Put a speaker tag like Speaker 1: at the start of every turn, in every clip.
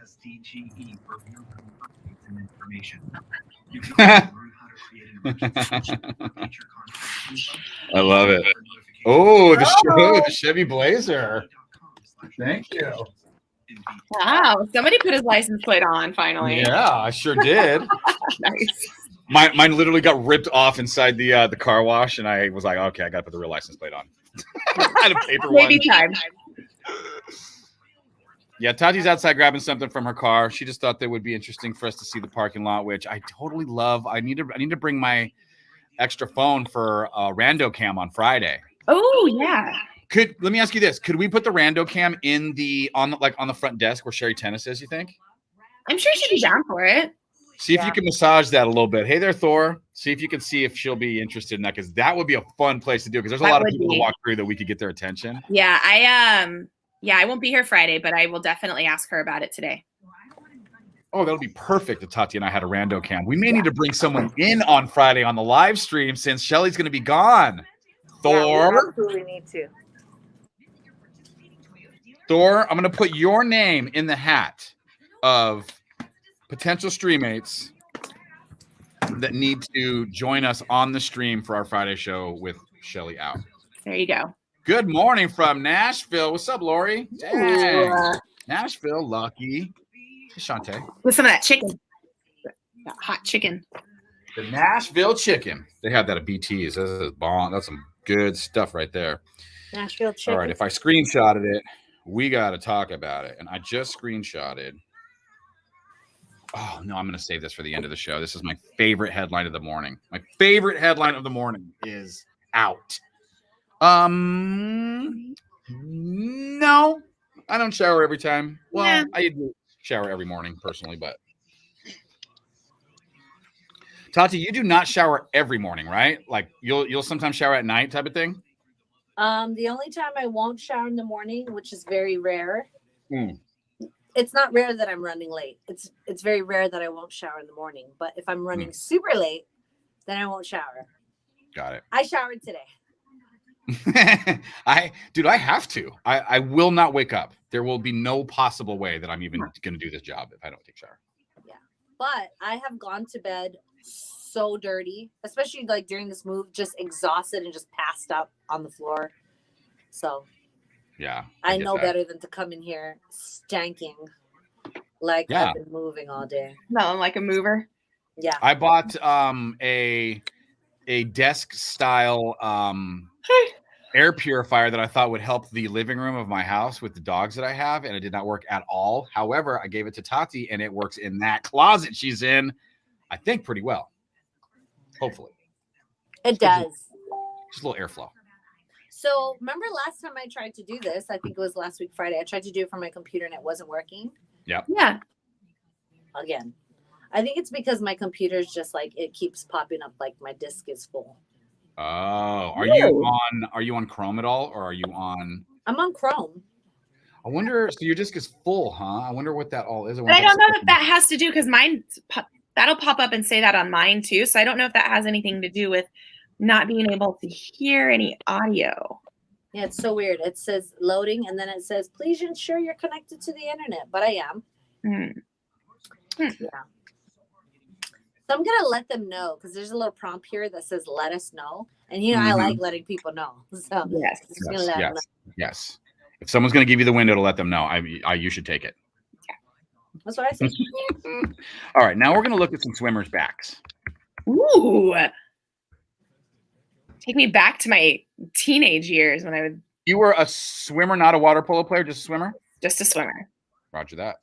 Speaker 1: SDGE for real-time updates and information. You can learn how to create an emergency feature contact.
Speaker 2: I love it. Oh, the Chevy Blazer. Thank you.
Speaker 3: Wow, somebody put his license plate on finally.
Speaker 2: Yeah, I sure did.
Speaker 3: Nice.
Speaker 2: Mine literally got ripped off inside the car wash, and I was like, okay, I got to put the real license plate on. I had a paper
Speaker 3: Maybe
Speaker 2: one.
Speaker 3: time.
Speaker 2: Yeah, Tati's outside grabbing something from her car. She just thought that would be interesting for us to see the parking lot, which I totally love. I need to bring my extra phone for Rando Cam on Friday.
Speaker 3: Oh yeah.
Speaker 2: Let me ask you this: could we put the Rando Cam on the front desk where Sherry Tennis is? You think?
Speaker 3: I'm sure she'd be down for it.
Speaker 2: See if you can massage that a little bit. Hey there, Thor. See if you can see if she'll be interested in that, because that would be a fun place to do. Because there's a lot of people to walk through that we could get their attention.
Speaker 3: Yeah, I won't be here Friday, but I will definitely ask her about it today.
Speaker 2: Oh, that'll be perfect if Tati and I had a Rando Cam. We may need to bring someone in on Friday on the live stream since Shelly's going to be gone. Thor.
Speaker 4: We absolutely need to.
Speaker 2: Thor, I'm going to put your name in the hat of potential streammates that need to join us on the stream for our Friday show with Shelly out.
Speaker 3: There you go.
Speaker 2: Good morning from Nashville. What's up, Lori? Dang. Nashville, lucky. Hey, Shantae.
Speaker 3: With some of that chicken. That hot chicken.
Speaker 2: The Nashville chicken. They have that at BT's. This is bomb. That's some good stuff right there.
Speaker 4: Nashville chicken.
Speaker 2: All right, if I screenshotted it, we got to talk about it. And I just screenshotted. Oh, no, I'm going to save this for the end of the show. This is my favorite headline of the morning. My favorite headline of the morning is out. No, I don't shower every time. Well, yeah. I do shower every morning personally, but Tati, you do not shower every morning, right? Like you'll sometimes shower at night type of thing?
Speaker 4: The only time I won't shower in the morning, which is very rare. It's not rare that I'm running late. It's very rare that I won't shower in the morning. But if I'm running super late, then I won't shower.
Speaker 2: Got it.
Speaker 4: I showered today.
Speaker 2: I have to. I will not wake up. There will be no possible way that I'm even going to do this job if I don't take a shower.
Speaker 4: Yeah. But I have gone to bed so dirty, especially like during this move, just exhausted and just passed out on the floor. So
Speaker 2: yeah,
Speaker 4: I know better than to come in here stanking like I've been moving all day.
Speaker 3: Smelling like a mover.
Speaker 4: Yeah.
Speaker 2: I bought a desk style air purifier that I thought would help the living room of my house with the dogs that I have, and it did not work at all. However, I gave it to Tati, and it works in that closet she's in, I think, pretty well. Hopefully.
Speaker 4: It does.
Speaker 2: Just a little airflow.
Speaker 4: So remember last time I tried to do this, I think it was last week Friday, I tried to do it from my computer and it wasn't working.
Speaker 2: Yep.
Speaker 3: Yeah.
Speaker 4: Again. I think it's because my computer's just like, it keeps popping up like my disk is full.
Speaker 2: Oh, are you on Chrome at all, or are you on?
Speaker 4: I'm on Chrome.
Speaker 2: I wonder. So your disk is full, huh? I wonder what that all is.
Speaker 3: But I don't know if that has to do because mine that'll pop up and say that on mine too. So I don't know if that has anything to do with not being able to hear any audio.
Speaker 4: Yeah, it's so weird. It says loading, and then it says, "Please ensure you're connected to the internet." But I am. Yeah. So I'm going to let them know because there's a little prompt here that says, let us know. And, I like letting people know. So
Speaker 2: Yes. If someone's going to give you the window to let them know, you should take it.
Speaker 4: Yeah. That's what I say.
Speaker 2: All right. Now we're going to look at some swimmers' backs.
Speaker 3: Ooh. Take me back to my teenage years when I would.
Speaker 2: You were a swimmer, not a water polo player, just a swimmer?
Speaker 3: Just a swimmer.
Speaker 2: Roger that.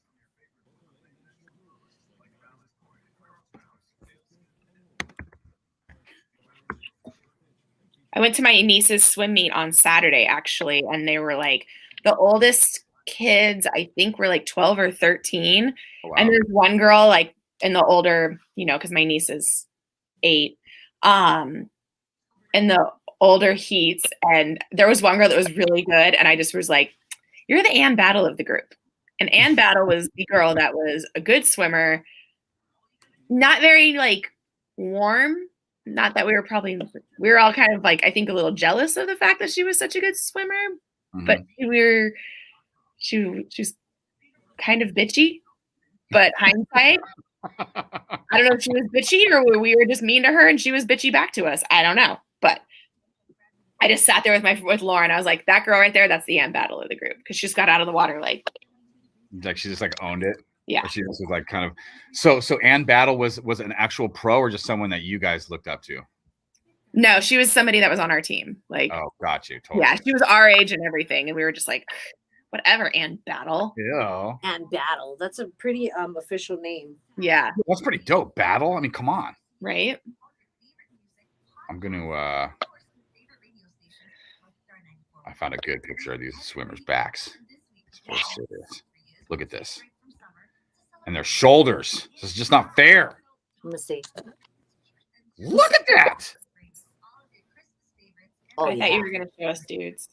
Speaker 3: I went to my niece's swim meet on Saturday, actually, and they were like the oldest kids, I think, were like 12 or 13. Oh, wow. And there's one girl like in the older, because my niece is 8, in the older heats. And there was one girl that was really good. And I just was like, you're the Ann Battle of the group. And Ann Battle was the girl that was a good swimmer, not very like warm. Not that we were all kind of like, I think, a little jealous of the fact that she was such a good swimmer, but she was kind of bitchy. But hindsight, I don't know if she was bitchy or we were just mean to her and she was bitchy back to us. I don't know. But I just sat there with Lauren. I was like, that girl right there, that's the Ann Battle of the group. Because she just got out of the water like
Speaker 2: she just like owned it.
Speaker 3: Yeah.
Speaker 2: Or she just was like kind of so Ann Battle was an actual pro or just someone that you guys looked up to?
Speaker 3: No, she was somebody that was on our team. Like,
Speaker 2: oh, got you. Totally.
Speaker 3: Yeah, she was our age and everything. And we were just like, whatever, Ann Battle.
Speaker 2: Yeah.
Speaker 4: Ann Battle. That's a pretty official name.
Speaker 3: Yeah.
Speaker 2: That's pretty dope. Battle. I mean, come on.
Speaker 3: Right.
Speaker 2: I'm gonna I found a good picture of these swimmers' backs. Look at this. And their shoulders. This is just not fair.
Speaker 4: Let me see.
Speaker 2: Look at that.
Speaker 4: Oh,
Speaker 3: I thought you were going to show us dudes.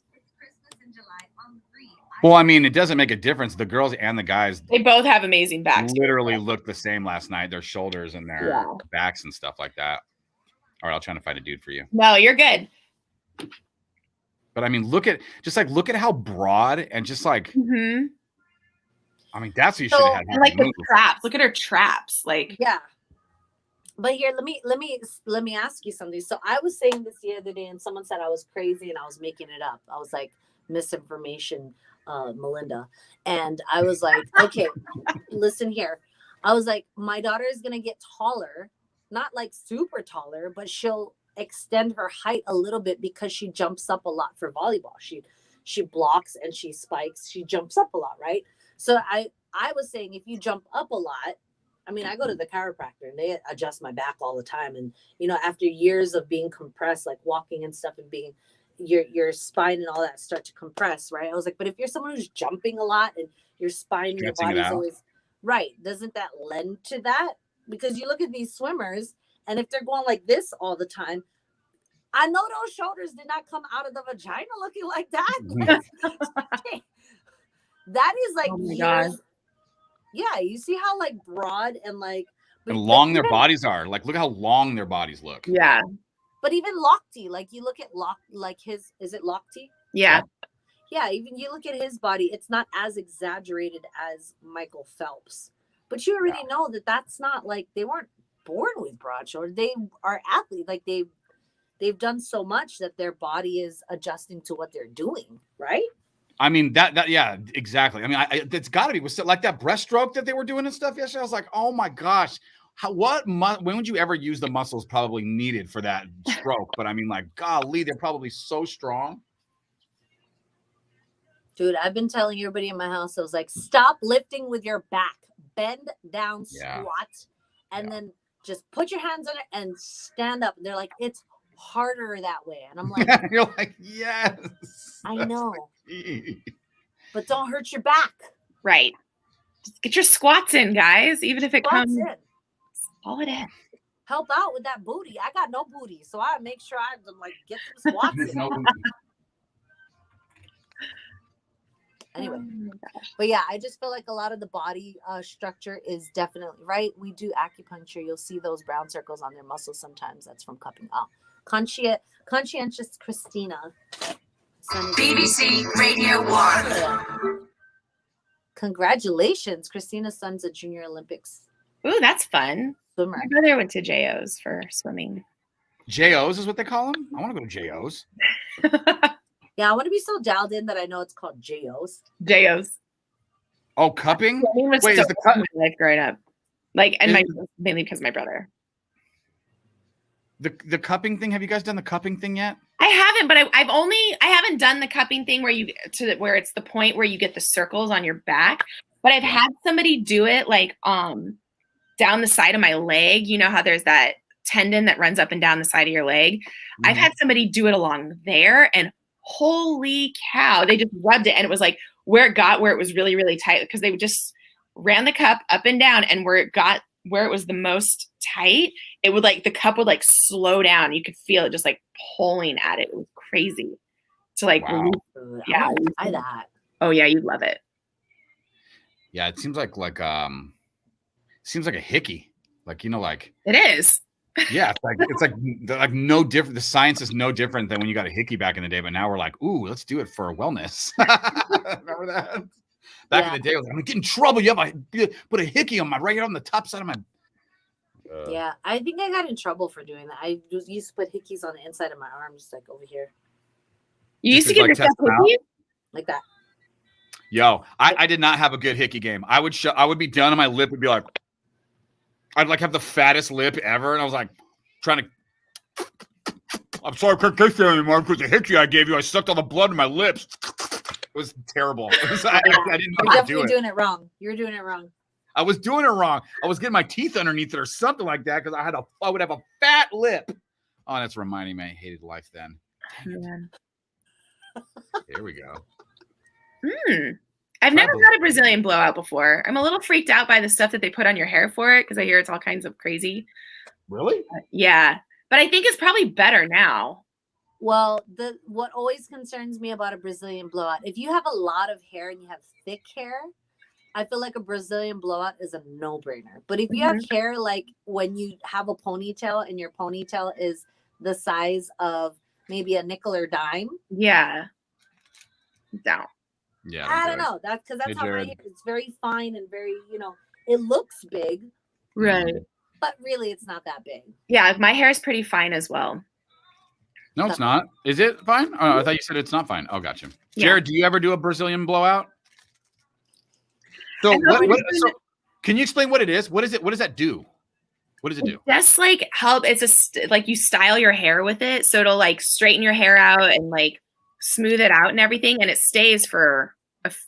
Speaker 2: Well, I mean, it doesn't make a difference. The girls and the guys,
Speaker 3: they both have amazing backs.
Speaker 2: Literally looked the same last night. Their shoulders and their backs and stuff like that. All right, I'll try to find a dude for you.
Speaker 3: No, you're good.
Speaker 2: But I mean, look at how broad and just like.
Speaker 3: Mm-hmm.
Speaker 2: I mean, that's what you should have had.
Speaker 3: And like the traps. Look at her traps. Like
Speaker 4: yeah. But here, let me ask you something. So I was saying this the other day, and someone said I was crazy and I was making it up. I was like, misinformation, Melinda. And I was like, okay, listen here. I was like, my daughter is gonna get taller, not like super taller, but she'll extend her height a little bit because she jumps up a lot for volleyball. She blocks and she spikes. She jumps up a lot, right? So I was saying if you jump up a lot. I mean, I go to the chiropractor and they adjust my back all the time. And, you know, after years of being compressed, like walking and stuff and being your spine and all that start to compress, right? I was like, but if you're someone who's jumping a lot and your spine and your body's always right, doesn't that lend to that? Because you look at these swimmers and if they're going like this all the time, I know those shoulders did not come out of the vagina looking like that. That is like,
Speaker 3: oh my God.
Speaker 4: Yeah, you see how like broad and like
Speaker 2: and long their bodies are. Like, look how long their bodies look.
Speaker 3: Yeah.
Speaker 4: But even Lochte, like you look at like his, is it Lochte?
Speaker 3: Yeah.
Speaker 4: Yeah, even you look at his body, it's not as exaggerated as Michael Phelps. But you already know that that's not like they weren't born with broad shoulders. They are athletes. Like they've done so much that their body is adjusting to what they're doing, right?
Speaker 2: I mean, that yeah, exactly. I mean, it's got to be with like that breaststroke that they were doing and stuff yesterday. I was like, oh my gosh, when would you ever use the muscles probably needed for that stroke? But I mean, like, golly, they're probably so strong.
Speaker 4: Dude, I've been telling everybody in my house, I was like, stop lifting with your back, bend down, squat, and then just put your hands on it and stand up. And they're like, it's harder that way. And I'm like,
Speaker 2: you're like, yes,
Speaker 4: I know. But don't hurt your back.
Speaker 3: Right. Just get your squats in, guys. Even if it comes in. All it is.
Speaker 4: Help out with that booty. I got no booty, so I make sure I like get some squats in. Anyway, but yeah, I just feel like a lot of the body structure is definitely right. We do acupuncture. You'll see those brown circles on their muscles sometimes. That's from cupping. Conscientious Christina.
Speaker 5: BBC Radio 1.
Speaker 4: Congratulations. Christina's son's a Junior Olympics.
Speaker 3: Ooh, that's fun.
Speaker 4: Swimmer.
Speaker 3: My brother went to JOs for swimming.
Speaker 2: JOs is what they call them? I want to go to JOs.
Speaker 4: Yeah, I want to be so dialed in that I know it's called JOs.
Speaker 3: JOs.
Speaker 2: Oh, cupping?
Speaker 3: Wait, is the cup life growing up? Like, and mainly because of my brother.
Speaker 2: The cupping thing. Have you guys done the cupping thing yet?
Speaker 3: I haven't, but I haven't done the cupping thing where where it's the point where you get the circles on your back. But I've had somebody do it like down the side of my leg. You know how there's that tendon that runs up and down the side of your leg. Mm-hmm. I've had somebody do it along there, and holy cow, they just rubbed it, and it was like where it was really, really tight because they just ran the cup up and down, and where it was the most tight, it would like the cup would like slow down. You could feel it just like pulling at it. It was crazy to like,
Speaker 2: wow.
Speaker 4: Yeah, try that.
Speaker 3: Oh yeah, you'd love it.
Speaker 2: Yeah, it seems like a hickey, like, you know, like
Speaker 3: it is.
Speaker 2: Yeah, it's like no different. The science is no different than when you got a hickey back in the day, but now we're like, ooh, let's do it for wellness. Remember that? Back in the day, I was like, I'm gonna get in trouble. You put a hickey on my right here on the top side of my.
Speaker 4: Yeah, I think I got in trouble for doing that. I just used to put hickeys on the inside of my arms, like over here,
Speaker 3: You used to give yourself
Speaker 2: test them out?
Speaker 3: hickeys?
Speaker 4: like that.
Speaker 2: Yo, I did not have a good hickey game. I would be done and my lip would be like, I'd like have the fattest lip ever, and I was like trying to. I'm sorry, I can't kiss you anymore because the hickey I gave you, I sucked all the blood in my lips. It was terrible. I didn't know
Speaker 4: You're
Speaker 2: how to do
Speaker 4: definitely
Speaker 2: it.
Speaker 4: doing it wrong. You're doing it wrong.
Speaker 2: I was doing it wrong. I was getting my teeth underneath it or something like that because I would have a fat lip. Oh, that's reminding me I hated life then.
Speaker 3: Man.
Speaker 2: Here we go.
Speaker 3: I've never had a Brazilian blowout before. I'm a little freaked out by the stuff that they put on your hair for it because I hear it's all kinds of crazy.
Speaker 2: Really?
Speaker 3: Yeah. But I think it's probably better now.
Speaker 4: Well, what always concerns me about a Brazilian blowout, if you have a lot of hair and you have thick hair, I feel like a Brazilian blowout is a no-brainer. But if you have hair like when you have a ponytail and your ponytail is the size of maybe a nickel or dime.
Speaker 3: Yeah. Down.
Speaker 2: Yeah.
Speaker 4: I don't know. That's because that's how my hair. It's very fine and very, it looks big.
Speaker 3: Right.
Speaker 4: But really, it's not that big.
Speaker 3: Yeah, my hair is pretty fine as well.
Speaker 2: No, it's not. Is it fine? Oh, I thought you said it's not fine. Oh, gotcha.
Speaker 3: Yeah.
Speaker 2: Jared, do you ever do a Brazilian blowout? So, so can you explain what it is? What is it? What does that do? What does it do?
Speaker 3: Just like help. It's like you style your hair with it. So it'll like straighten your hair out and like smooth it out and everything. And it stays for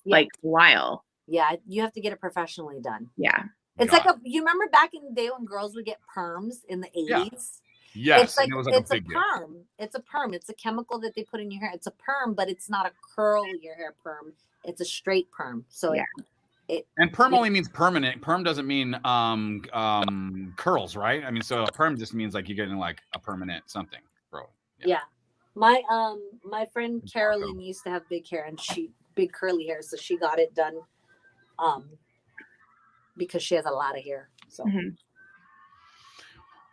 Speaker 3: like a while.
Speaker 4: Yeah, you have to get it professionally done.
Speaker 3: Yeah.
Speaker 4: It's like you remember back in the day when girls would get perms in the 80s?
Speaker 2: Yes.
Speaker 4: It's like,
Speaker 2: it was
Speaker 4: it's
Speaker 2: a
Speaker 4: a perm. It's a perm. It's a chemical that they put in your hair. It's a perm, but it's not a curl your hair perm. It's a straight perm. So
Speaker 2: and perm only means permanent. Perm doesn't mean curls, right? I mean, so a perm just means like you're getting like a permanent something, bro.
Speaker 4: Yeah. My friend Carolyn used to have big hair and big curly hair, so she got it done because she has a lot of hair. So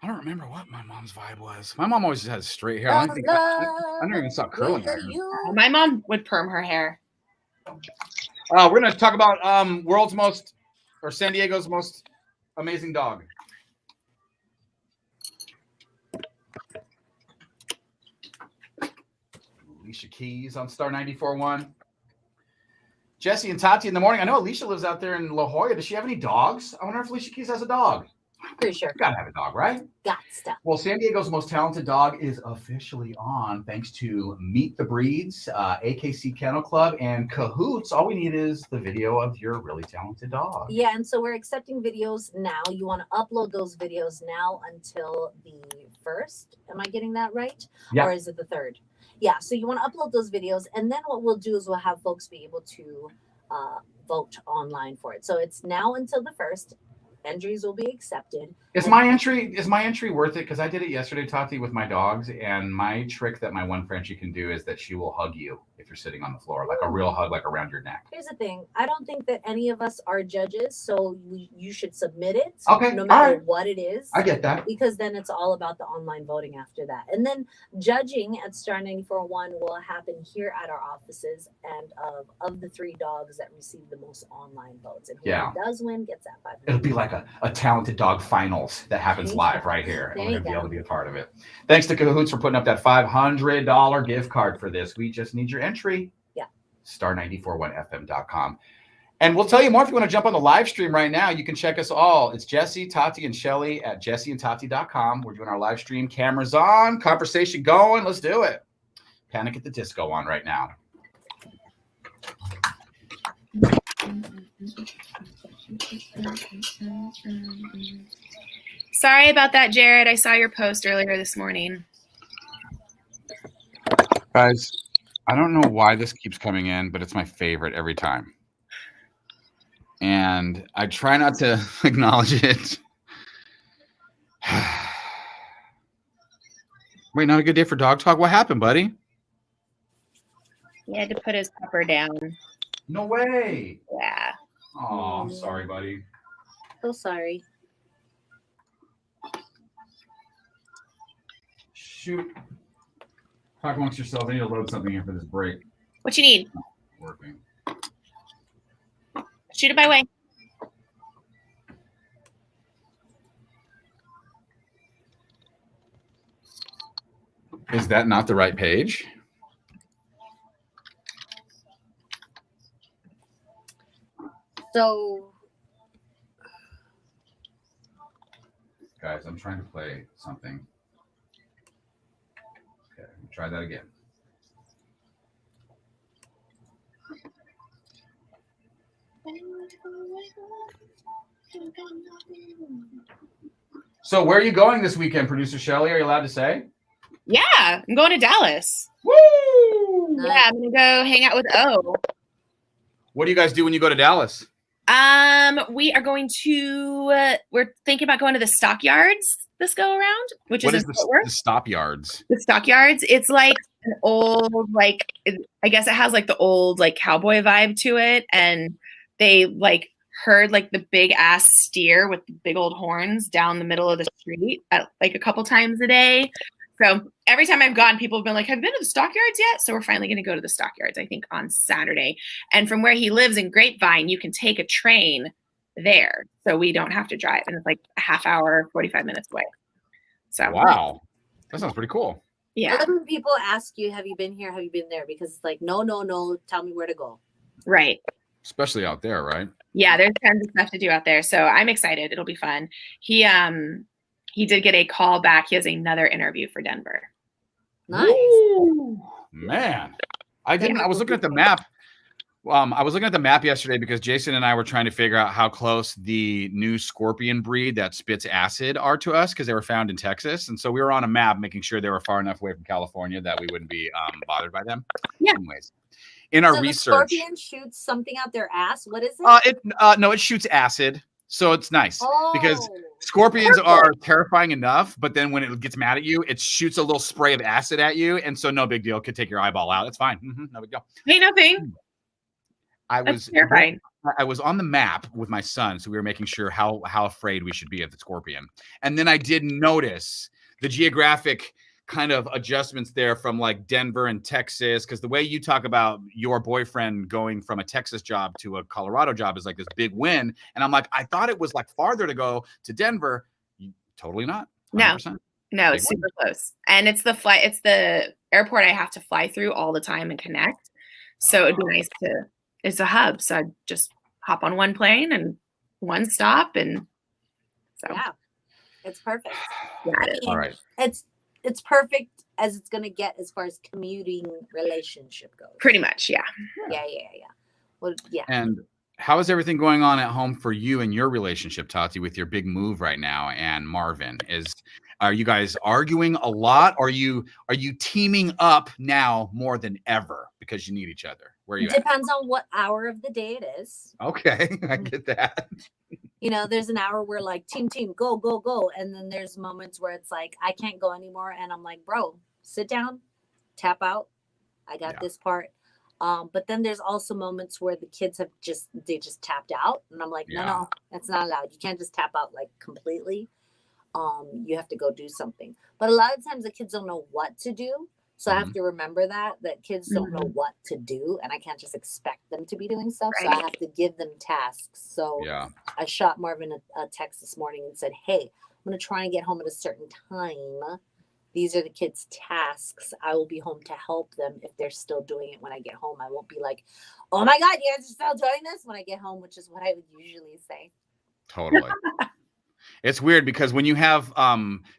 Speaker 2: I don't remember what my mom's vibe was. My mom always has straight hair. I never even saw curly hair.
Speaker 3: My mom would perm her hair.
Speaker 2: We're going to talk about San Diego's most amazing dog. Alicia Keys on Star 94.1. Jesse and Tati in the morning. I know Alicia lives out there in La Jolla. Does she have any dogs? I wonder if Alicia Keys has a dog.
Speaker 4: Pretty sure.
Speaker 2: You gotta have a dog, right?
Speaker 4: Got stuff.
Speaker 2: Well, San Diego's most talented dog is officially on thanks to Meet the Breeds, AKC Kennel Club, and Cahoots. All we need is the video of your really talented dog.
Speaker 4: Yeah, and so we're accepting videos now. You want to upload those videos now until the 1st. Am I getting that right?
Speaker 2: Yeah.
Speaker 4: Or is it the 3rd? Yeah, so you want to upload those videos, and then what we'll do is we'll have folks be able to vote online for it. So it's now until the 1st. Entries will be accepted.
Speaker 2: Is my entry worth it? Because I did it yesterday, Tati, with my dogs, and my trick that my one Frenchie can do is that she will hug you if you're sitting on the floor, like a real hug, like around your neck.
Speaker 4: Here's the thing. I don't think that any of us are judges, so you should submit it.
Speaker 2: Okay.
Speaker 4: No matter what it is.
Speaker 2: I get that.
Speaker 4: Because then it's all about the online voting after that. And then judging at Star 94.1 will happen here at our offices, and of the 3 dogs that receive the most online votes. And whoever does win gets that $500.
Speaker 2: It'll be like a talented dog finals that happens live right here. And we're going to be able to be a part of it. Thanks to Cahoots for putting up that $500 gift card for this. We just need your entry.
Speaker 4: Yeah.
Speaker 2: Star941fm.com. And we'll tell you more if you want to jump on the live stream right now. You can check us all. It's Jesse, Tati, and Shelly at jesseandtati.com. We're doing our live stream. Cameras on. Conversation going. Let's do it. Panic at the Disco on right now.
Speaker 3: Sorry about that, Jared. I saw your post earlier this morning.
Speaker 2: Guys, I don't know why this keeps coming in, but it's my favorite every time. And I try not to acknowledge it. Wait, not a good day for dog talk? What happened, buddy?
Speaker 3: He had to put his pupper down.
Speaker 2: No way.
Speaker 3: Yeah.
Speaker 2: Oh, I'm sorry, buddy.
Speaker 4: So sorry.
Speaker 2: Shoot. Talk amongst yourselves. I need to load something here for this break.
Speaker 3: What you need?
Speaker 2: Working.
Speaker 3: Shoot it my way.
Speaker 2: Is that not the right page?
Speaker 4: So,
Speaker 2: Guys, I'm trying to play something. Okay, try that again. So where are you going this weekend, producer Shelly? Are you allowed to say?
Speaker 3: Yeah, I'm going to Dallas.
Speaker 2: Woo!
Speaker 3: Yeah, I'm gonna go hang out with O.
Speaker 2: What do you guys do when you go to Dallas?
Speaker 3: We are going to. We're thinking about going to the stockyards this go around, which
Speaker 2: What
Speaker 3: is
Speaker 2: is
Speaker 3: in Fort Worth.
Speaker 2: the stop yards?
Speaker 3: The stockyards. It's like an old, I guess it has like the old like cowboy vibe to it, and they like herd like the big ass steer with the big old horns down the middle of the street at like a couple times a day. So every time I've gone, people have been like, have you been to the stockyards yet? So we're finally going to go to the stockyards, I think, on Saturday. And from where he lives in Grapevine, you can take a train there. So we don't have to drive. And it's like a half hour, 45 minutes away. So
Speaker 2: Wow. That sounds pretty cool.
Speaker 3: yeah.
Speaker 4: I love when people ask you, have you been here? Have you been there? Because it's like, no, tell me where to go.
Speaker 3: Right.
Speaker 2: Especially out there, right?
Speaker 3: Yeah, there's tons of stuff to do out there. So I'm excited. It'll be fun. He did get a call back. He has another interview for Denver.
Speaker 4: Nice.
Speaker 2: Ooh, man. I was looking at the map. I was looking at the map yesterday because Jason and I were trying to figure out how close the new scorpion breed that spits acid are to us because they were found in Texas. And so we were on a map making sure they were far enough away from California that we wouldn't be bothered by them.
Speaker 3: Yeah.
Speaker 2: Anyways, in our
Speaker 4: So the
Speaker 2: research.
Speaker 4: scorpion shoots something out their ass. What is it?
Speaker 2: No, it shoots acid. So it's nice because
Speaker 4: Oh.
Speaker 2: scorpions are terrifying enough, but then when it gets mad at you, it shoots a little spray of acid at you. And so no big deal. It could take your eyeball out. It's fine. No big deal.
Speaker 3: Hey, nothing. That's terrifying.
Speaker 2: I was on the map with my son, so we were making sure how afraid we should be of the scorpion. And then I did notice the geographic kind of adjustments there from like Denver and Texas, because the way you talk about your boyfriend going from a Texas job to a Colorado job is like this big win. And I'm like, I thought it was like farther to go to Denver. Totally not. 100%.
Speaker 3: No, it's super close. And it's the airport I have to fly through all the time and connect. So it'd be nice it's a hub. So I'd just hop on one plane and one stop. And so
Speaker 4: Yeah, it's perfect.
Speaker 3: yeah,
Speaker 4: I
Speaker 3: it is.
Speaker 4: mean,
Speaker 2: All right.
Speaker 4: It's perfect as it's gonna get as far as commuting relationship goes.
Speaker 3: Pretty much. Yeah.
Speaker 4: Yeah. Well, yeah.
Speaker 2: And how is everything going on at home for you and your relationship, Tati, with your big move right now? And Marvin, are you guys arguing a lot? Are you teaming up now more than ever because you need each other? Where are you
Speaker 4: It depends on what hour of the day it is.
Speaker 2: Okay, I get that.
Speaker 4: You know, there's an hour where like team, go, and then there's moments where it's like I can't go anymore, and I'm like, bro, sit down, tap out. I got this part. But then there's also moments where the kids have just tapped out, and I'm like, no, that's not allowed. You can't just tap out like completely. You have to go do something. But a lot of times the kids don't know what to do. So I have to remember that kids don't know what to do, and I can't just expect them to be doing stuff.
Speaker 3: Right.
Speaker 4: So I have to give them tasks. So
Speaker 2: Yeah.
Speaker 4: I shot Marvin a text this morning and said, hey, I'm going to try and get home at a certain time. These are the kids' tasks. I will be home to help them if they're still doing it when I get home. I won't be like, oh my God, you guys are still doing this when I get home, which is what I would usually say.
Speaker 2: Totally. It's weird because when you have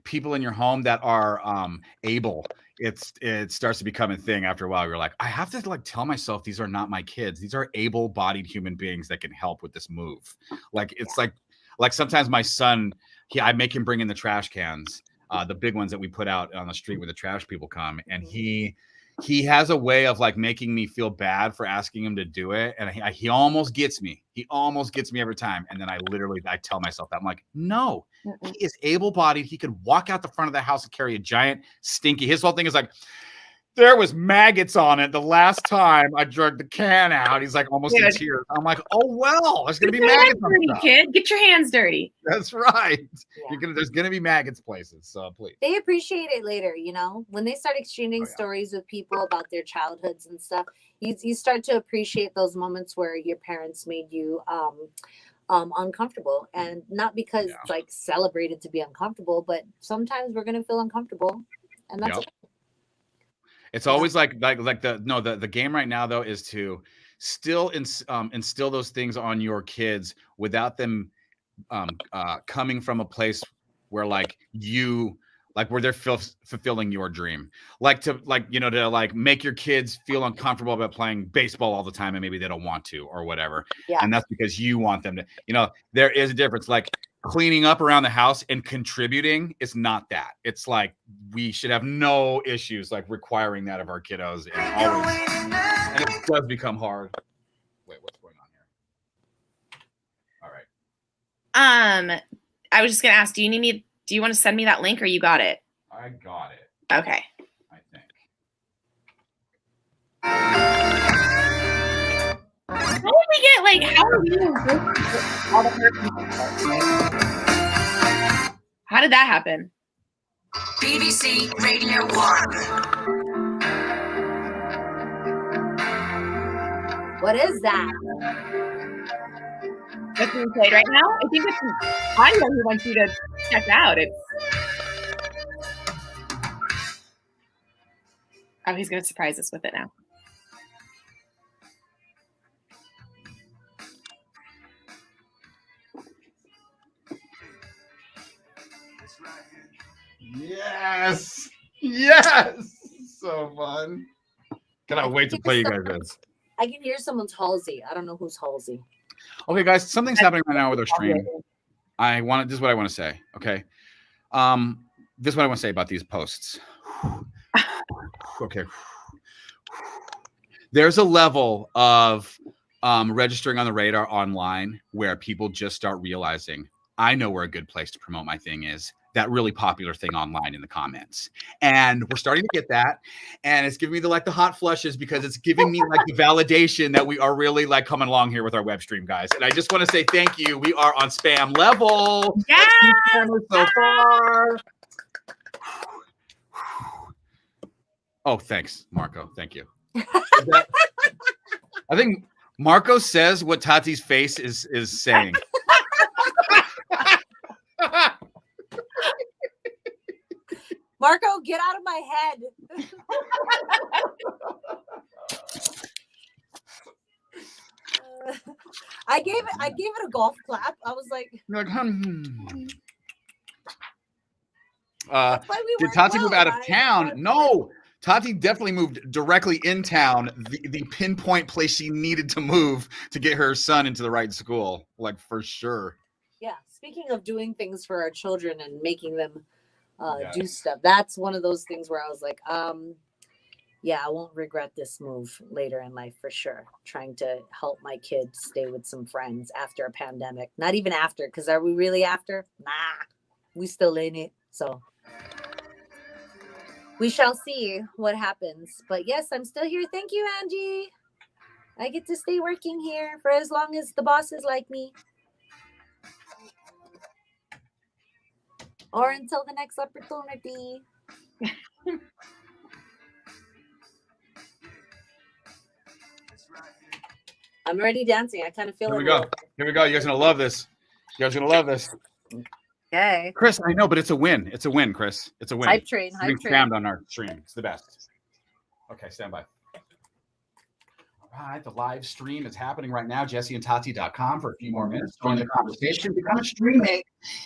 Speaker 2: people in your home that are able, it starts to become a thing after a while. You're like, I have to like tell myself these are not my kids. These are able-bodied human beings that can help with this move. Like it's like sometimes my son, I make him bring in the trash cans, the big ones that we put out on the street where the trash people come, and he has a way of like making me feel bad for asking him to do it, and he almost gets me. He almost gets me every time, and then I tell myself that I'm like, no, he is able-bodied. He could walk out the front of the house and carry a giant stinky. His whole thing is like, there was maggots on it the last time I drug the can out. He's like almost in tears. I'm like, oh well, there's gonna be maggots on
Speaker 3: dirty,
Speaker 2: stuff.
Speaker 3: kid. Get your hands dirty.
Speaker 2: That's right.
Speaker 4: Yeah.
Speaker 2: There's gonna be maggots places, so please.
Speaker 4: They appreciate it later, when they start exchanging
Speaker 2: Oh, yeah.
Speaker 4: stories with people about their childhoods and stuff. You start to appreciate those moments where your parents made you uncomfortable, and not because it's like celebrated to be uncomfortable, but sometimes we're gonna feel uncomfortable, and that's okay.
Speaker 2: It's always like the game right now though is to still instill those things on your kids without them coming from a place where where they're fulfilling your dream, to make your kids feel uncomfortable about playing baseball all the time and maybe they don't want to or whatever.
Speaker 4: Yeah.
Speaker 2: And that's because you want them to, there is a difference. Like cleaning up around the house and contributing is not that. It's like we should have no issues like requiring that of our kiddos, and it does become hard. Wait, what's going on here? All right.
Speaker 3: I was just gonna ask, do you want to send me that link or you got it?
Speaker 2: I got it.
Speaker 3: Okay.
Speaker 2: I think.
Speaker 3: How did we get how are you all the herpes? How did that happen?
Speaker 5: BBC Radio 1.
Speaker 4: What is that?
Speaker 3: That's being played right now? I think it's audio he wants you to check out. He's going to surprise us with it now.
Speaker 2: Yes. Yes. So fun. Cannot wait to play you guys this.
Speaker 4: I can hear someone's Halsey. I don't know who's Halsey.
Speaker 2: Okay, guys, something's happening right now with our stream. This is what I want to say. Okay. This is what I want to say about these posts. Okay. There's a level of registering on the radar online where people just start realizing, I know where a good place to promote my thing is. That really popular thing online in the comments. And we're starting to get that. And it's giving me the hot flushes because it's giving me the validation that we are really coming along here with our web stream, guys. And I just want to say thank you. We are on spam level.
Speaker 3: Yes!
Speaker 2: So far. Oh, thanks, Marco. Thank you. I think Marco says what Tati's face is saying.
Speaker 4: Marco, get out of my head. I gave it a golf clap. I was like,
Speaker 2: did Tati move out of town? No, Tati definitely moved directly in town, the pinpoint place she needed to move to get her son into the right school, for sure.
Speaker 4: Yeah, speaking of doing things for our children and making them do stuff, that's one of those things where I was like, yeah, I won't regret this move later in life for sure. Trying to help my kids stay with some friends after a pandemic. Not even after, because are we really after? Nah, we still in it. So we shall see what happens. But yes, I'm still here. Thank you, Angie. I get to stay working here for as long as the bosses like me. Or until the next opportunity. I'm already dancing. I kind of feel it.
Speaker 2: Here we go. Here we go. You guys are going to love this. You guys are going to love this.
Speaker 4: Okay.
Speaker 2: Chris, I know, but it's a win. It's a win, Chris. It's a win.
Speaker 4: Hype train. Hype
Speaker 2: being
Speaker 4: train.
Speaker 2: spammed on our stream. It's the best. Okay, stand by. All right, the live stream is happening right now. JesseandTati.com for a few more minutes. Join the conversation. Become a streammate.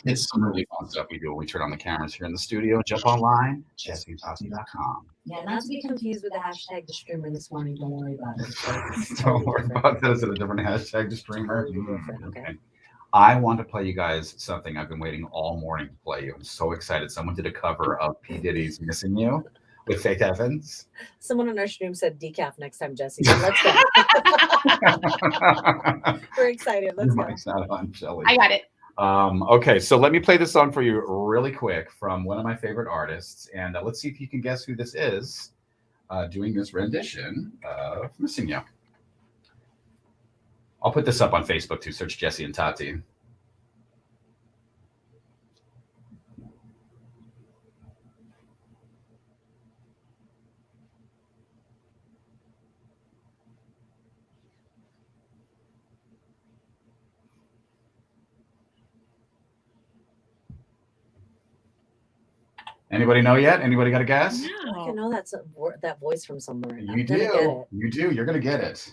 Speaker 2: It's some really fun stuff we do when we turn on the cameras here in the studio. Jump online. JesseandTati.com.
Speaker 4: Yeah, not to be confused with the hashtag the streamer this morning. Don't worry about it.
Speaker 2: Don't worry about this. It's a different hashtag, the streamer.
Speaker 4: Okay.
Speaker 2: I want to play you guys something I've been waiting all morning to play you. I'm so excited. Someone did a cover of P. Diddy's Missing You with Faith Evans.
Speaker 4: Someone on our stream said decaf next time, Jesse. So let's go. We're excited. Let's go.
Speaker 2: Mike's not on, Shelly.
Speaker 3: I got it.
Speaker 2: Okay, so let me play this song for you really quick from one of my favorite artists. And let's see if you can guess who this is. doing this rendition of Missing You. I'll put this up on Facebook too. Search Jesse and Tati. Anybody know yet? Anybody got a guess?
Speaker 4: I know that's that voice from somewhere.
Speaker 2: You do. You do. You're gonna get it.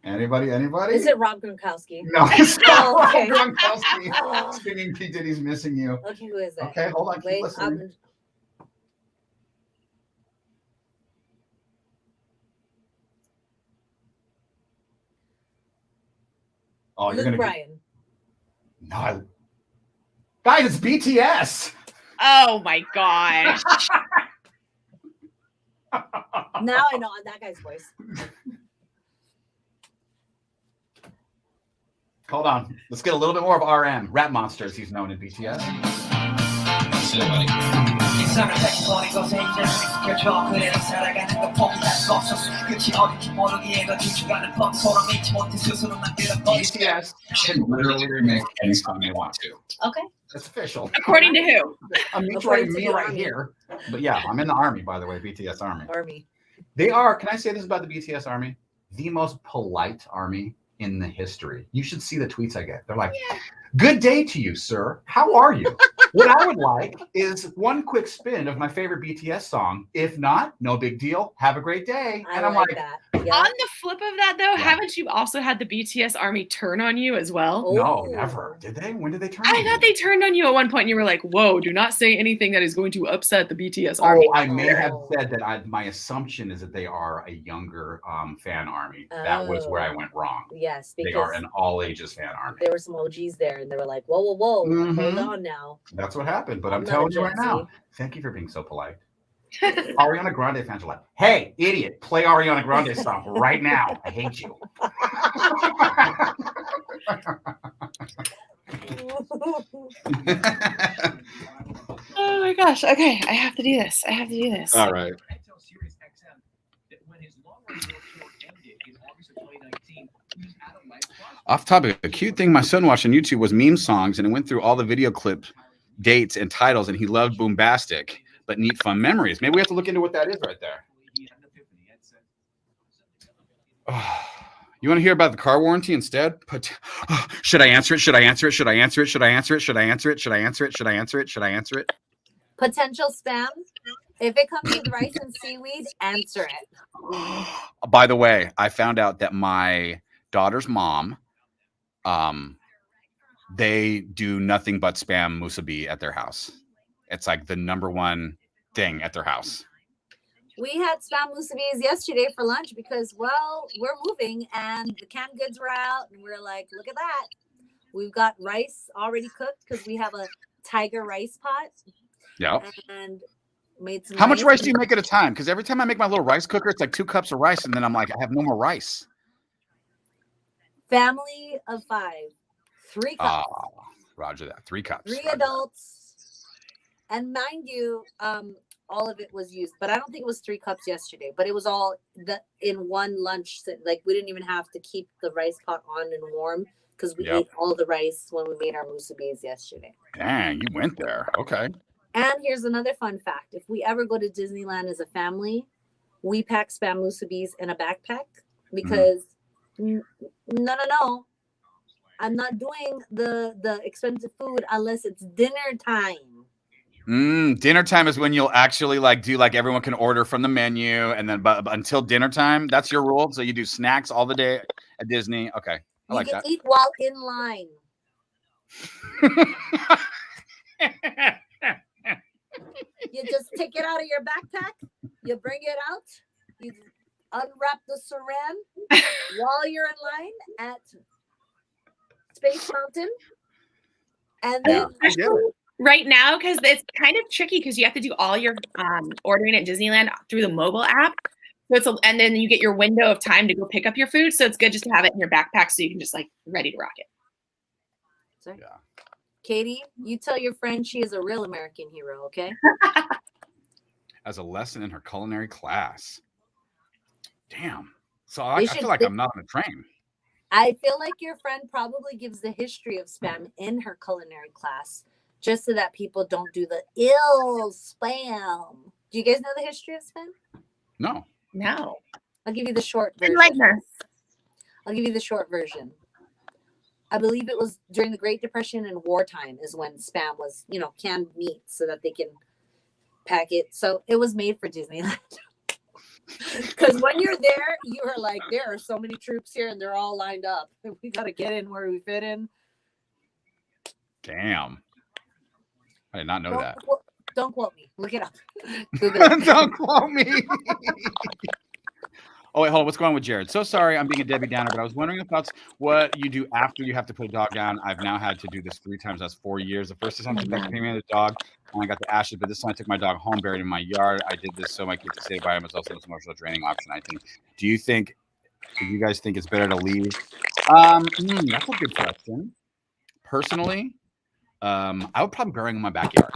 Speaker 2: Anybody?
Speaker 4: Is it Rob Gronkowski?
Speaker 2: No, it's not
Speaker 4: Oh, okay.
Speaker 2: Rob Gronkowski singing P. Diddy's Missing You.
Speaker 4: Okay, who is that?
Speaker 2: Okay, hold on. Keep
Speaker 4: Wait,
Speaker 2: listening. Oh, you're
Speaker 4: Luke
Speaker 2: gonna
Speaker 4: Bryan.
Speaker 2: No, guys, it's BTS.
Speaker 3: Oh my gosh.
Speaker 4: Now I know that guy's voice.
Speaker 2: Hold on. Let's get a little bit more of RM. Rap Monster, as he's known in BTS. BTS can literally remake any song they want to.
Speaker 4: Okay.
Speaker 2: That's official.
Speaker 3: According to who?
Speaker 2: I'm
Speaker 4: According to
Speaker 2: me
Speaker 4: the
Speaker 2: right
Speaker 4: Army.
Speaker 2: here. But yeah, I'm in the Army, by the way, BTS Army.
Speaker 4: Army.
Speaker 2: They are, can I say this about the BTS Army? The most polite army in the history. You should see the tweets I get. They're like, good day to you, sir. How are you? What I would like is one quick spin of my favorite BTS song. If not, no big deal. Have a great day.
Speaker 4: I
Speaker 2: And I'm
Speaker 4: like
Speaker 2: like,
Speaker 4: that. Yeah.
Speaker 3: On the flip of that, though, haven't you also had the BTS Army turn on you as well?
Speaker 2: no,
Speaker 4: Oh.
Speaker 2: never. Did they? When did they turn
Speaker 3: I
Speaker 2: on
Speaker 3: thought
Speaker 2: me?
Speaker 3: they turned on you at one point and you were like, whoa, do not say anything that is going to upset the BTS Army.
Speaker 2: Oh, I may have
Speaker 4: Oh.
Speaker 2: said that my assumption is that they are a younger fan army. That was where I went wrong.
Speaker 4: Yes,
Speaker 2: They
Speaker 4: because
Speaker 2: are an all ages fan army.
Speaker 4: there were some OGs there, and they were like, "Whoa, whoa, whoa, hold
Speaker 2: Mhm.
Speaker 4: on now."
Speaker 2: That's what happened. But I'm
Speaker 4: not a
Speaker 2: telling you right
Speaker 4: Gen Z.
Speaker 2: now, thank you for being so polite. Ariana Grande fans are like, hey, idiot, play Ariana Grande song right now. I hate you.
Speaker 3: Oh my gosh. Okay. I have to do this. I have to do this.
Speaker 2: All right.
Speaker 1: Tell Sirius XM that when his long-running world tour ended in August of 2019, he was out of life.
Speaker 2: Off topic, a cute thing my son watched on YouTube was meme songs, and it went through all the video clip dates and titles, and he loved Boombastic, but neat fun memories. Maybe we have to look into what that is right there. You want to hear about the car warranty instead? Should I answer it? Should I answer it? Should I answer it? Should I answer it? Should I answer it? Should I answer it? Should I answer it? Should I answer it?
Speaker 4: Potential spam. If it comes with rice and seaweed, answer it.
Speaker 2: By the way, I found out that my daughter's mom, they do nothing but spam musubi at their house. It's like the number one thing at their house.
Speaker 4: We had spam musubis yesterday for lunch because, well, we're moving and the canned goods were out, and we're like, look at that. We've got rice already cooked because we have a tiger rice pot.
Speaker 2: Yeah.
Speaker 4: And made some.
Speaker 2: How much rice do you make at a time? Because every time I make my little rice cooker, it's like 2 cups of rice, and then I'm like, I have no more rice.
Speaker 4: Family of 5, 3 cups.
Speaker 2: Roger that. 3 cups.
Speaker 4: 3
Speaker 2: Roger
Speaker 4: adults. And mind you, all of it was used, but I don't think it was 3 cups yesterday, but it was all in one lunch. Like, we didn't even have to keep the rice pot on and warm because we ate all the rice when we made our musubis yesterday.
Speaker 2: Dang, you went there. Okay.
Speaker 4: And here's another fun fact. If we ever go to Disneyland as a family, we pack spam musubis in a backpack because no. I'm not doing the expensive food unless it's dinner time.
Speaker 2: Dinner time is when you'll actually do everyone can order from the menu, and then but until dinner time, that's your rule. So you do snacks all the day at Disney. Okay, I like
Speaker 4: you can
Speaker 2: that.
Speaker 4: eat while in line. You just take it out of your backpack. You bring it out. You unwrap the saran while you're in line at Space Mountain, and then
Speaker 3: right now, because it's kind of tricky because you have to do all your ordering at Disneyland through the mobile app. and then you get your window of time to go pick up your food. So it's good just to have it in your backpack so you can just like ready to rock it.
Speaker 4: Sorry.
Speaker 2: Yeah.
Speaker 4: Katie, you tell your friend she is a real American hero, okay?
Speaker 2: As a lesson in her culinary class. Damn. So I feel like I'm not on a train.
Speaker 4: I feel like your friend probably gives the history of spam in her culinary class just so that people don't do the ill spam. Do you guys know the history of spam?
Speaker 2: No.
Speaker 3: No.
Speaker 4: I'll give you the short version.
Speaker 3: Enlighten us.
Speaker 4: I'll give you the short version. I believe it was during the Great Depression and wartime is when spam was, canned meat so that they can pack it. So it was made for Disneyland. Because when you're there, you are like, there are so many troops here and they're all lined up. We got to get in where we fit in.
Speaker 2: Damn. I did not know that.
Speaker 4: Don't quote me. Look it up. Google it.
Speaker 2: Don't quote me. Oh, wait, hold on. What's going on with Jared? So sorry, I'm being a Debbie Downer, but I was wondering if that's what you do after you have to put a dog down. I've now had to do this 3 times. That's 4 years. The first time I took the dog, and I got the ashes, but this time I took my dog home, buried in my yard. I did this so my kids could say bye. It was also the most emotional draining option, I think. Do you guys think it's better to leave? That's a good question. Personally, I would probably bury him in my backyard.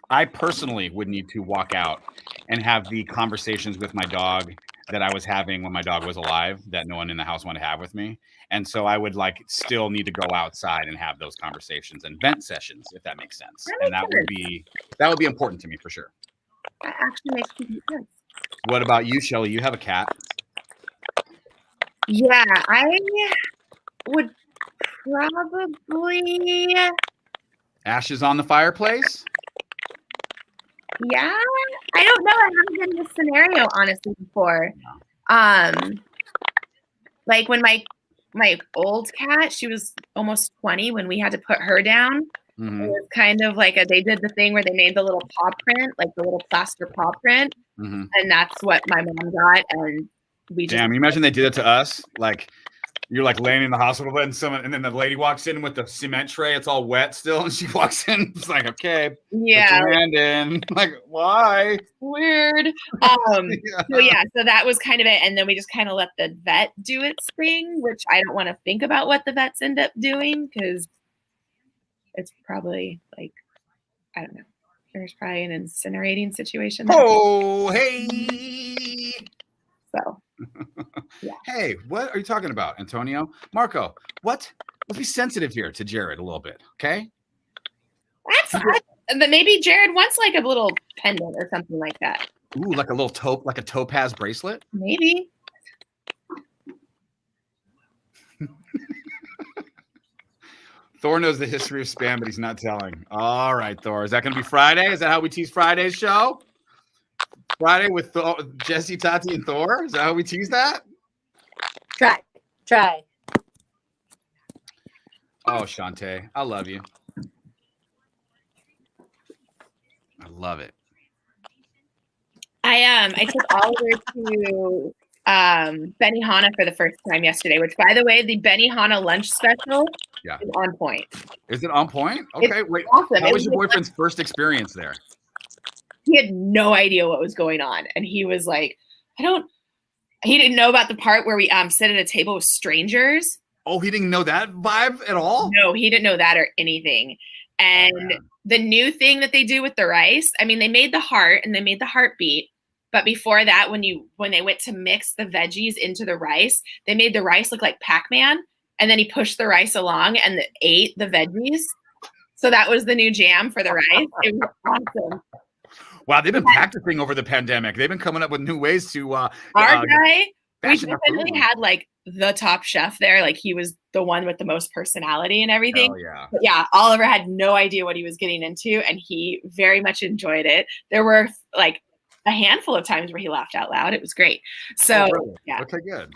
Speaker 2: I personally would need to walk out and have the conversations with my dog that I was having when my dog was alive that no one in the house wanted to have with me. And so I would still need to go outside and have those conversations and vent sessions, if that makes sense. That would be important to me for sure.
Speaker 3: That actually makes complete sense.
Speaker 2: What about you, Shelly? You have a cat.
Speaker 3: Yeah, I would probably.
Speaker 2: Ashes on the fireplace?
Speaker 3: Yeah, I don't know. I haven't been in this scenario honestly before. Like when my old cat, she was almost 20 when we had to put her down.
Speaker 2: Mm-hmm.
Speaker 3: It was kind of like they did the thing where they made the little paw print, like the little plaster paw print, and that's what my mom got. And we just.
Speaker 2: Damn, you imagine they did it to us? Like. You're like laying in the hospital bed and then the lady walks in with the cement tray. It's all wet still. And she walks in. It's like, okay.
Speaker 3: Yeah.
Speaker 2: Put your hand in. Like, why?
Speaker 3: Weird. So that was kind of it. And then we just kind of let the vet do its thing, which I don't want to think about what the vets end up doing because it's probably like, I don't know. There's probably an incinerating situation.
Speaker 2: Oh, hey.
Speaker 3: So. Yeah.
Speaker 2: Hey, what are you talking about, Antonio? Marco, what? Let's be sensitive here to Jared a little bit, okay?
Speaker 3: But maybe Jared wants like a little pendant or something like that.
Speaker 2: Ooh, like a topaz bracelet?
Speaker 3: Maybe.
Speaker 2: Thor knows the history of spam, but he's not telling. All right, Thor. Is that going to be Friday? Is that how we tease Friday's show? Friday with Jesse, Tati, and Thor? Is that how we tease that?
Speaker 4: Try.
Speaker 2: Oh, Shantae, I love you. I love it.
Speaker 3: I took Oliver to Benihana for the first time yesterday, which, by the way, the Benihana lunch special is on point.
Speaker 2: Is it on point? Okay, wait.
Speaker 3: Awesome.
Speaker 2: How was your boyfriend's first experience there?
Speaker 3: He had no idea what was going on. And he was like, he didn't know about the part where we sit at a table with strangers.
Speaker 2: Oh, he didn't know that vibe at all?
Speaker 3: No, he didn't know that or anything. And the new thing that they do with the rice, I mean, they made the heart and they made the heartbeat. But before that, when they went to mix the veggies into the rice, they made the rice look like Pac-Man. And then he pushed the rice along and ate the veggies. So that was the new jam for the rice. It was awesome.
Speaker 2: Wow, they've been practicing over the pandemic. They've been coming up with new ways to.
Speaker 3: Our guy, we definitely had like the top chef there. Like he was the one with the most personality and everything.
Speaker 2: Oh yeah.
Speaker 3: But yeah, Oliver had no idea what he was getting into, and he very much enjoyed it. There were like a handful of times where he laughed out loud. It was great. So
Speaker 2: really?
Speaker 3: Yeah,
Speaker 2: okay, good.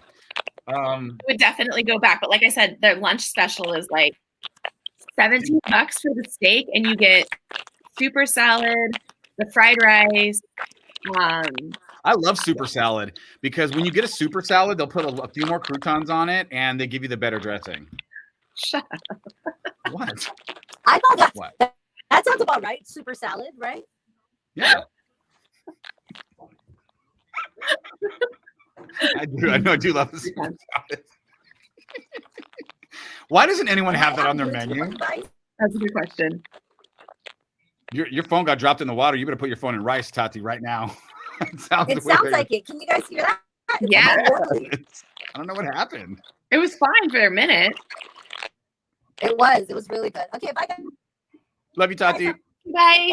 Speaker 3: Would definitely go back. But like I said, their lunch special is like $17 for the steak, and you get super salad, the fried rice.
Speaker 2: I love super salad because when you get a super salad, they'll put a few more croutons on it and they give you the better dressing.
Speaker 3: Shut up.
Speaker 2: What?
Speaker 4: I know that.
Speaker 2: What?
Speaker 4: That sounds about right. Super salad, right?
Speaker 2: Yeah. I do. I know. I do love this. Why doesn't anyone have that on their menu?
Speaker 3: That's a good question.
Speaker 2: Your phone got dropped in the water. You better put your phone in rice, Tati, right now.
Speaker 4: It sounds like it. Can you guys hear that?
Speaker 3: Yeah.
Speaker 2: I don't know what happened.
Speaker 3: It was fine for a minute.
Speaker 4: It was really good. Okay, bye guys.
Speaker 2: Love you, Tati.
Speaker 3: Bye.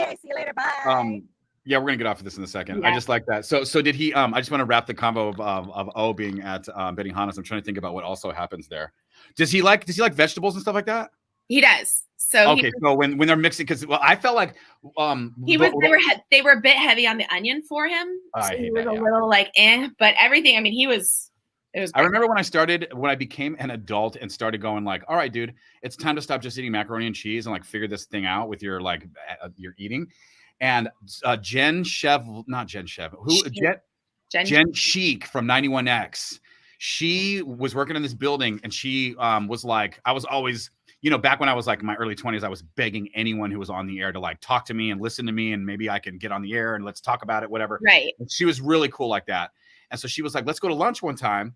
Speaker 4: Okay, see you later. Bye.
Speaker 2: Yeah, we're gonna get off of this in a second.
Speaker 3: Yeah.
Speaker 2: I just like that. So did he? I just want to wrap the convo of O being at Benihana's. I'm trying to think about what also happens there. Does he like vegetables and stuff like that?
Speaker 3: He does. So
Speaker 2: okay, so when they're mixing, because I felt like
Speaker 3: they were a bit heavy on the onion for him.
Speaker 2: I
Speaker 3: so
Speaker 2: hate
Speaker 3: he was
Speaker 2: that,
Speaker 3: a little like but everything. I mean, it was.
Speaker 2: I remember when I became an adult and started going like, all right, dude, it's time to stop just eating macaroni and cheese and like figure this thing out with your like your eating. And Jen Sheik from 91X. She was working in this building and she was like, I was always, back when I was like in my early 20s, I was begging anyone who was on the air to like talk to me and listen to me and maybe I can get on the air and let's talk about it, whatever.
Speaker 3: Right.
Speaker 2: And she was really cool like that. And so she was like, let's go to lunch one time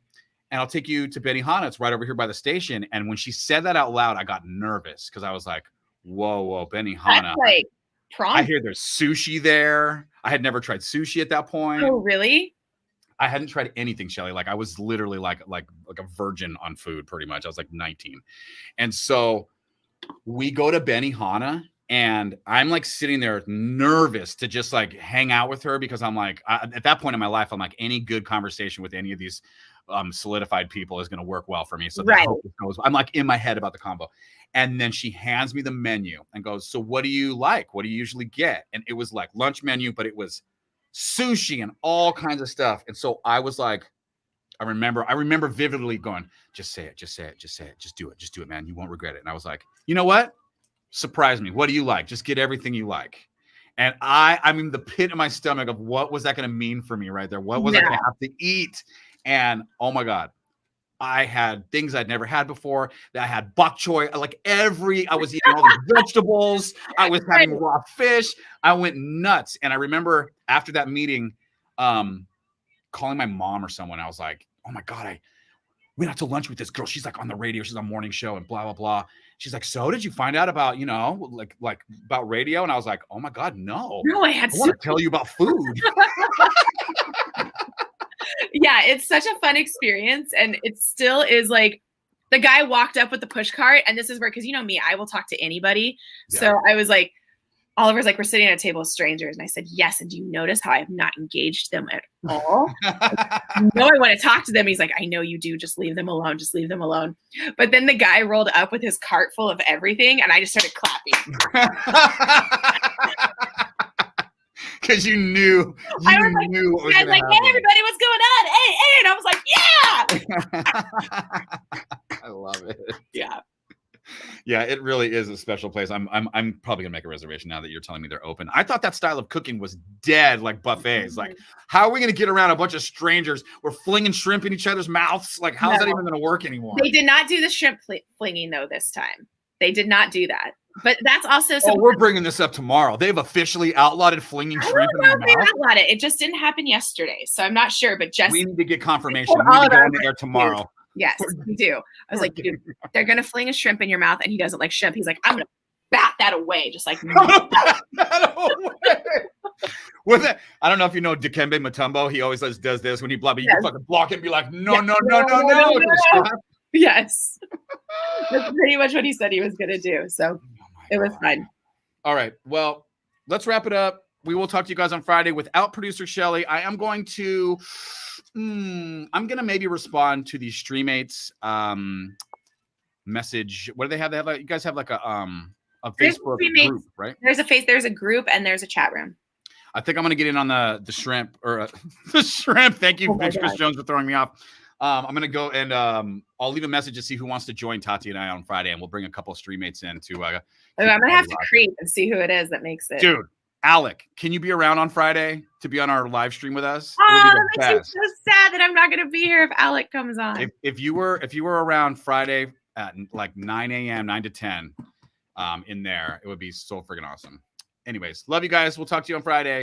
Speaker 2: and I'll take you to Benihana. It's right over here by the station. And when she said that out loud, I got nervous because I was like, whoa, Benihana.
Speaker 3: That's like
Speaker 2: I hear there's sushi there. I had never tried sushi at that point.
Speaker 3: Oh, really?
Speaker 2: I hadn't tried anything, Shelly. Like I was literally like a virgin on food pretty much. I was like 19. And so we go to Benihana and I'm like sitting there nervous to just like hang out with her because I'm like, at that point in my life, I'm like any good conversation with any of these solidified people is going to work well for me. So
Speaker 3: right.
Speaker 2: I'm like in my head about the combo. And then she hands me the menu and goes, so what do you like? What do you usually get? And it was like lunch menu, but it was sushi and all kinds of stuff. And so I was like, I remember vividly going, just say it. Just do it, man. You won't regret it. And I was like, you know what? Surprise me. What do you like? Just get everything you like. And I'm in the pit of my stomach of what was that going to mean for me right there? What was I going to have to eat? And oh my God, I had things I'd never had before. I had bok choy, I was eating all these vegetables. I was having raw fish. I went nuts. And I remember after that meeting, calling my mom or someone. I was like, oh my God, we went out to lunch with this girl. She's like on the radio. She's on morning show and blah, blah, blah. She's like, so did you find out about, like about radio? And I was like, oh my God, no.
Speaker 3: No, I want
Speaker 2: to tell you about food.
Speaker 3: Yeah, it's such a fun experience. And it still is like the guy walked up with the push cart. And this is where, because me, I will talk to anybody. Yeah. So I was like, Oliver's like, we're sitting at a table of strangers. And I said, yes. And do you notice how I have not engaged them at all? No, I want to talk to them. He's like, I know you do. Just leave them alone. Just leave them alone. But then the guy rolled up with his cart full of everything. And I just started clapping.
Speaker 2: Because you knew what was going to happen.
Speaker 3: Hey, everybody, what's going on? Hey. And I was like, yeah.
Speaker 2: I love it.
Speaker 3: Yeah.
Speaker 2: Yeah, it really is a special place. I'm probably gonna make a reservation now that you're telling me they're open. I thought that style of cooking was dead, like buffets. Like, how are we gonna get around a bunch of strangers? We're flinging shrimp in each other's mouths. Like, how's that even gonna work anymore?
Speaker 3: They did not do the shrimp flinging though this time. They did not do that. But that's also.
Speaker 2: We're bringing this up tomorrow. They've officially outlawed flinging shrimp in the mouth. They
Speaker 3: outlawed it. It just didn't happen yesterday, so I'm not sure. But we
Speaker 2: need to get confirmation. We need to go on the air tomorrow.
Speaker 3: Yes, we do. I was like, dude, they're going to fling a shrimp in your mouth, and he doesn't like shrimp. He's like, I'm going to bat that away, just like.
Speaker 2: With it, I don't know if you know Dikembe Mutombo. He always does this when he block, but you can fucking block it and be like, no.
Speaker 3: Yes, that's pretty much what he said he was going to do. So it was fun.
Speaker 2: All right, well, let's wrap it up. We will talk to you guys on Friday without producer Shelly. I am going to. I'm gonna maybe respond to the Streammates message. What do they have? They have you guys have like a Facebook group, right?
Speaker 3: There's a group and there's a chat room.
Speaker 2: I think I'm gonna get in on the shrimp or the shrimp. Thank you, Chris Jones, for throwing me off. I'm gonna go and I'll leave a message to see who wants to join Tati and I on Friday, and we'll bring a couple of Streammates in to. I'm
Speaker 3: gonna have to creep and see who it is that makes it.
Speaker 2: Dude. Alec, can you be around on Friday to be on our live stream with us?
Speaker 3: Oh, that makes me so sad that I'm not going to be here if Alec comes on.
Speaker 2: If you were around Friday at like 9 a.m., 9 to 10 in there, it would be so freaking awesome. Anyways, love you guys. We'll talk to you on Friday.